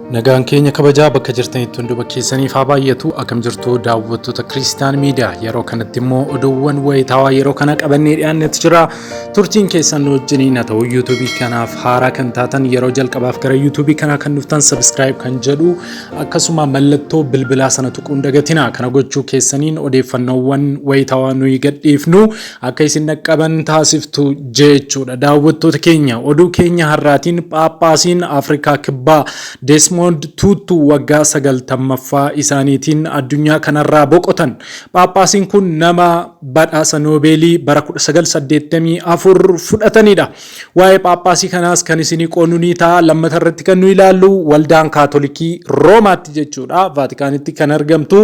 Nagaan keenya kabajaa bakka jirtanitti hunduma keessaniif haa baay'atu. Akkam jirtu daawwattoota Kiristaan Miidiyaa. Yeroo kanatti immoo oduuwwan wayitaawaa yeroo kana qabannee dhiyaannetti jira. Turtiin keessan wajjiniin haa ta'u yuutuubii kanaaf haaraa kan taatan yeroo jalqabaaf gara yuutuubii kanaa kan dhuftan sabskiraayib kan jedhu akkasuma mallattoo bilbilaa sana tuquun dagatina. Kana gochuu keessaniin odeeffannoowwan wayitaawaa nuyi gadhiifnu akka isin dhaqqaban taasiftu jechuudha. Daawwattoota keenya oduu keenya har'aatiin Phaaphaasiin Afrikaa Kibbaa Desmond Tutu waggaa 90ffaa isaaniitiin addunyaa kanarraa boqotan. Phaaphaasiin kun nama badhaasa Noobeelii bara 1984 fudhatanidha. Waa'ee Phaaphaasii kanaas kan isinii qoonnu ni ta'a. Lammata irratti kan nu ilaallu waldaan Kaatolikii Roomaatti jechuudha. Vaatikaanitti kan argamtu.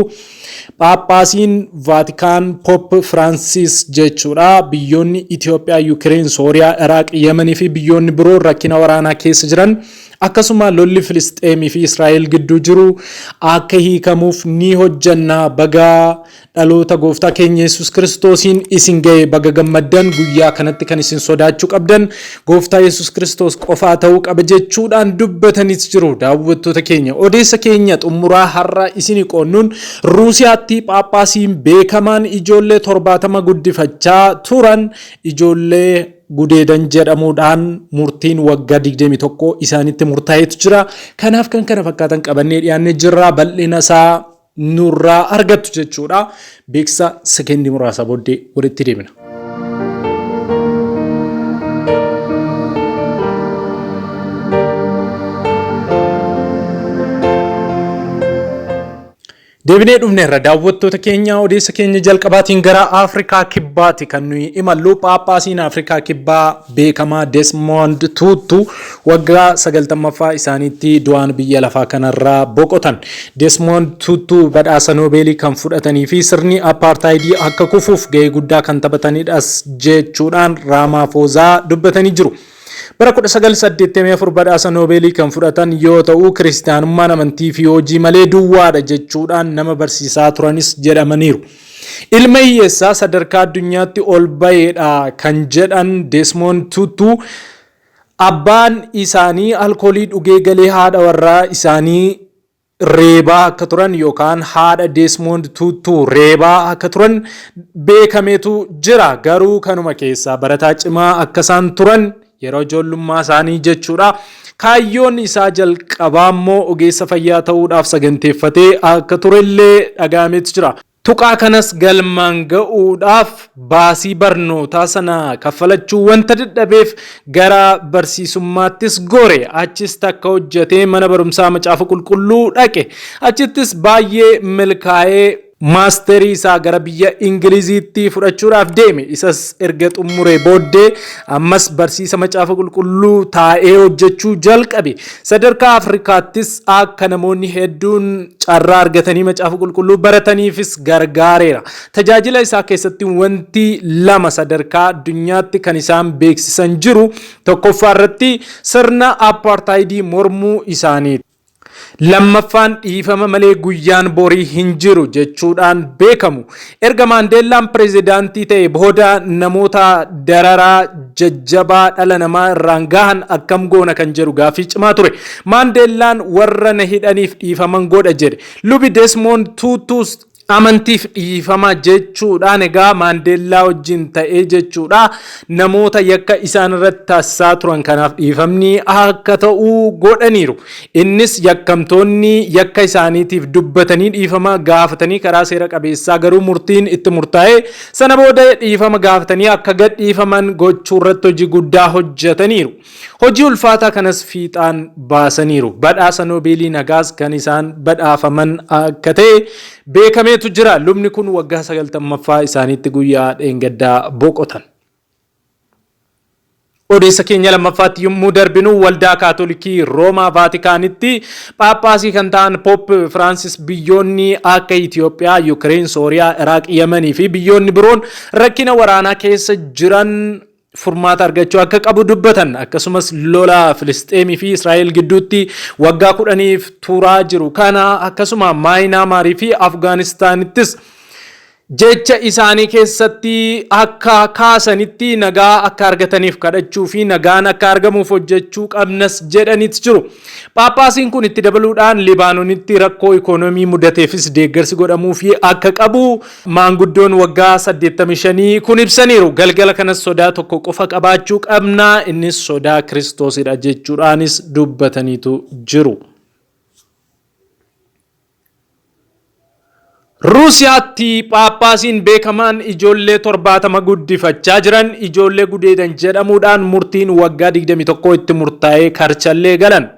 Phaaphaasiin Vaatikaan Pope Francis jechuudha. Biyyoonni Itoophiyaa, Yuukireen, Sooriyaa, Iraaq, Yemenii fi biyyoonni biroo rakkina waraanaa keessa jiran akkasuma lolli Filisxeemii fi Israa'el gidduu jiru akka hiikamuuf ni hojjanna. Baga dhaloota gooftaa keenya Yesuus Kiristoosiin isin ga'e baga gammaddan. Guyyaa kanatti kan isin sodaachuu qabdan gooftaa Yesuus Kiristoos qofaa ta'uu qaba jechuudhaan dubbatanis jiru. Daawwattoota keenya odeessa keenya xumuraa har'a isin qoonnuun Ruusiyaatti Phaaphaasiin beekamaan ijoollee 70 guddifachaa turan ijoollee gudeedan jedhamuudhaan murtiin waggaa 21 isaanitti murtaa'etu jira. Kanaaf kan kana fakkaatan qabannee dhiyaannee jirra. Bal'ina isaa nurraa argattu jechuudha. Beeksisa sekeendii muraasa booddee walitti deemna. Deebinee dhufneerra daawwattoota keenya odeessa keenya jalqabaatiin gara Afrikaa Kibbaatti kan nuyi imallu. Phaaphaasiin Afrikaa Kibbaa beekamaa Desmond Tutu waggaa 90ffaa isaaniitti du'aan biyya lafaa kanarraa boqotan. Desmond Tutu badhaasa Noobeelii kan fudhatanii fi sirni apartaayidii akka kufuuf gahee guddaa kan taphatanidhas jechuudhaan Raamaafoozaa dubbatanii jiru. Bara 1984 badhaasa Noobeelii kan fudhatan yoo ta'u kiristaanummaan amantii fi hojii malee duwwaadha jechuudhaan nama barsiisaa turanis jedhamaniiru. Ilma hiyyeessaa sadarkaa addunyaatti ol ba'eedha kan jedhan Desmond Tutu abbaan isaanii alkoolii dhugee galee haadha warraa isaanii reebaa akka turan yookaan haadha Desmond Tutu reebaa akka turan beekameetu jira. Garuu kanuma keessaa barataa cimaa akka isaan turan yeroo ijoollummaa isaanii jechuudha. Kaayyoon isaa jalqabaa immoo ogeessa fayyaa ta'uudhaaf saganteeffatee akka turellee dhagahametu jira. Tuqaa kanas galmaan ga'uudhaaf baasii barnootaa sana kaffalachuu wanta dadhabeef gara barsiisummaattis gore. Achis takka hojjetee mana barumsaa macaafa qulqulluu dhaqe. Achittis baay'ee milkaa'ee maasterii isaa gara biyya Ingiliziitti fudhachuudhaaf deeme. Isas erga xumuree booddee ammas barsiisa macaafa qulqulluu taa'ee hojjechuu jalqabe. Sadarkaa Afrikaattis akka namoonni hedduun carraa argatanii macaafa qulqulluu barataniifis gargaareera. Tajaajila isaa keessatti wanti lama sadarkaa addunyaatti kan isaan beeksisan jiru. Tokkoffaa irratti sirna apartaayidii mormuu isaaniiti. Lammaffaan dhiifama malee guyyaan borii hin jiru jechuudhaan beekamu. Erga Maandeellaan pirezidaantii ta'e booda namoota dararaa jajjabaa dhala namaa irraan gahan akkam goona kan jedhu gaaffii cimaa ture. Maandeellaan warra na hidhaniif dhiifaman godha jedhe. Lubi Desmond Tutus amantiif dhiifama jechuudhaan egaa Maandeellaa wajjin ta'ee jechuudha namoota yakka isaan irratti taasisaa turan kanaaf dhiifamni akka ta'u godhaniiru. Innis yakkamtoonni yakka isaaniitiif dubbatanii dhiifama gaafatanii karaa seera qabeessaa garuu murtiin itti murtaa'e sana booda dhiifama gaafatanii akka gad dhiifaman gochuu irratti hojii guddaa hojjetaniiru. Hojii ulfaataa kanas fiixaan baasaniiru. Badhaasa Noobeelii nagaas kan isaan badhaafaman akka ta'e beekameetu jira. Lubni kun waggaa 90ffaa isaaniitti guyyaa dheengaddaa boqotan. Odeessa keenya lammaffaatti yommuu darbinu waldaa Kaatolikii Roomaa Vaatikaanitti Phaaphaasii kan ta'an Pope Francis biyyoonni akka Itoophiyaa, Yuukireen, Sooriyaa, Iraaq, Yemenii fi biyyoonni biroon rakkina waraanaa keessa jiran furmaata argachuu akka qabu dubbatan. Akkasumas lola Filisxeemii fi Israa'el gidduutti waggaa 10f turaa jiru kana akkasuma Maayinaamaarii fi Afgaanistaanittis jecha isaanii keessatti akka kaasanitti nagaa akka argataniif kadhachuu fi nagaan akka argamuuf hojjechuu qabnas jedhaniit jiru. Paappaasiin kun itti dabaluudhaan Libaanoonitti rakkoo ikoonoomii mudateefis deeggarsi godhamuu fi akka qabu maanguddoon waggaa 85 kun ibsaniiru. Galgala kanas sodaa tokko qofa qabaachuu qabna, innis sodaa Kiristoosidha jechuudhaanis dubbataniitu jiru. Ruusiyaatti Paappaasiin beekamaan ijoollee 70 guddifachaa jiran ijoollee gudeedan jedhamuudhaan murtiin waggaa 21 itti murtaa'ee karchallee galan.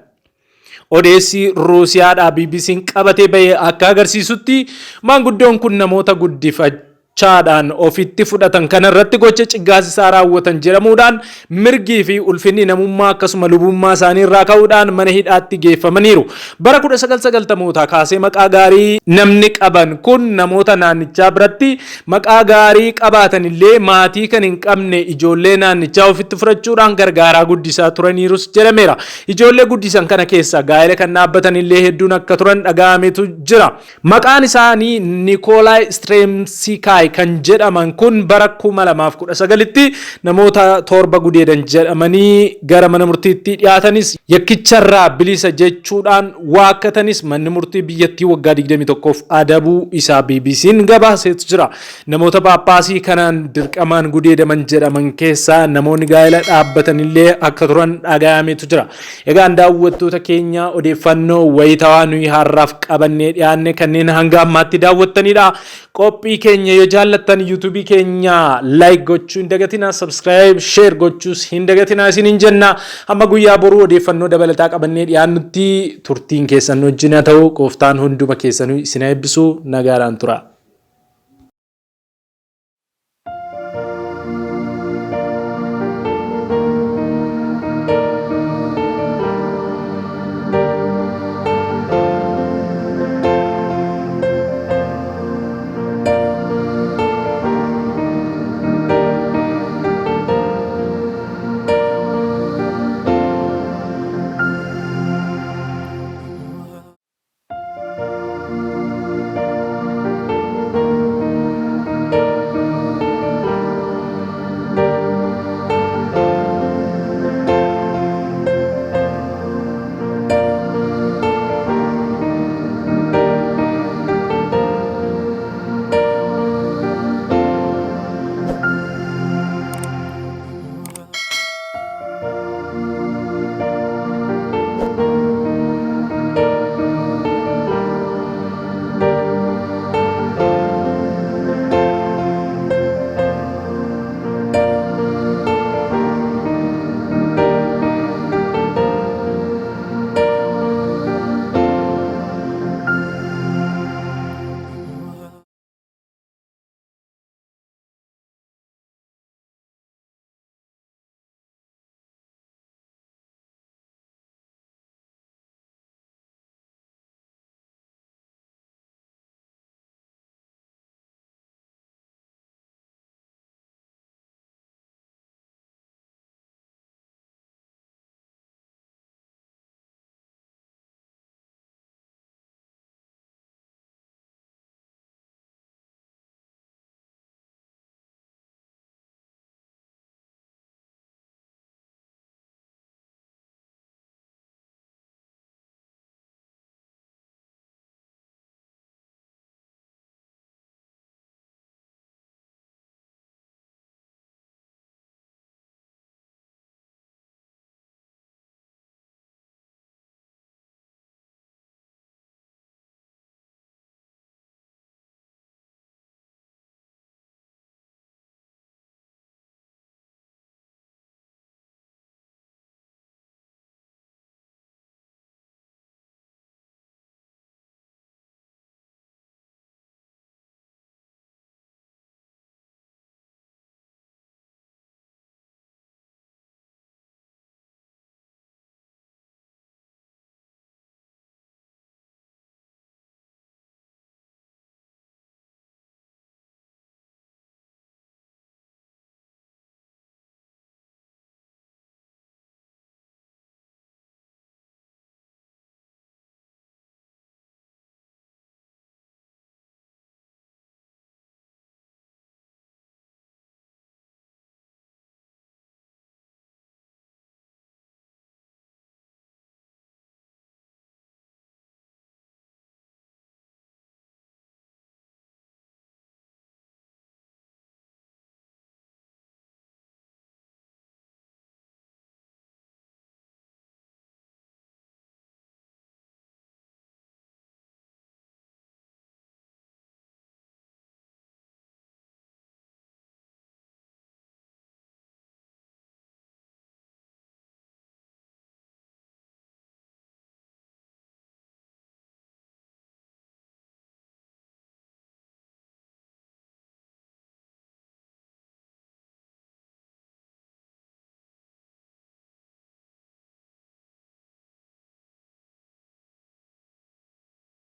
Odeessi Ruusiyaadhaa BBC'n qabatee bahee akka agarsiisutti maanguddoon kun namoota guddifachaadhaan ofitti fudhatan kanarratti gocha ciggaasisaa raawwatan jedhamuudhaan mirgii fi ulfinni namummaa akkasuma lubummaa isaanii irraa ka'uudhaan mana hidhaatti geeffamaniiru. Bara 1990 kaasee maqaa gaarii namni qaban kun namoota naannichaa biratti maqaa gaarii qabaatan illee maatii kan hin qabne ijoollee naannichaa ofitti fudhachuudhaan gargaaraa guddisaa turaniirus jedhameera. Ijoollee guddisan kana keessa gaa'ela kan dhaabbatan illee hedduun akka turan dhaga'ametu jira. Maqaan isaanii Nikolai Stremsikai kan jedhaman kun bara 2019tti namoota 7 gudeedan jedhamanii gara mana murtiitti dhiyaatanis yakkicharraa bilisa jechuudhaan waakkatanis manni murtii biyyattii waggaa 21f adabuu isaa BBC'n gabaaseetu jira. Namoota Paappaasii kanaan dirqamaan gudeedaman jedhaman keessaa namoonni gaa'ela dhaabbatan illee akka turan dhaga'ametu jira. Egaan daawwattoota keenya odeeffannoo wayitawaa nuyi har'aaf qabannee dhiyaanne kanneen hanga ammaatti daawwattanidha. Qophii keenya yoo jaallattan YouTube keenya like gochuu hin dagatinaa, subscribe, share gochuus hin dagatinaa isiniin jenna. Amma guyyaa boruu odeeffannoo dabalataa qabannee dhiyaannutti turtiin keessan wajjin haa ta'u. Gooftaan hunduma keessanuu isin eebbisu. Nagaadhaan tura.